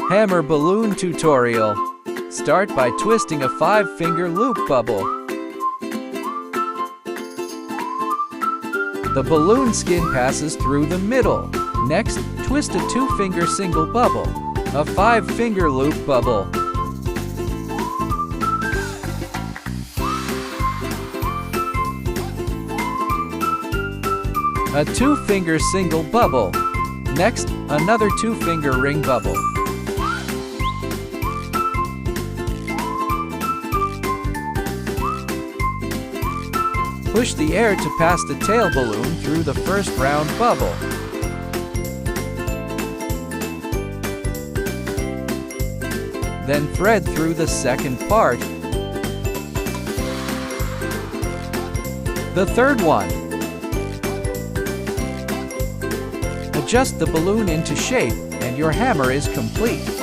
Hammer balloon tutorial. Start by twisting a 5-finger loop bubble. The balloon skin passes through the middle. Next, twist a 2-finger single bubble, a 5-finger loop bubble. A 2-finger single bubble. Next, another 2-finger ring bubble. Push the air to pass the tail balloon through the first round bubble. Then thread through the second part. The third one. Adjust the balloon into shape, and your hammer is complete.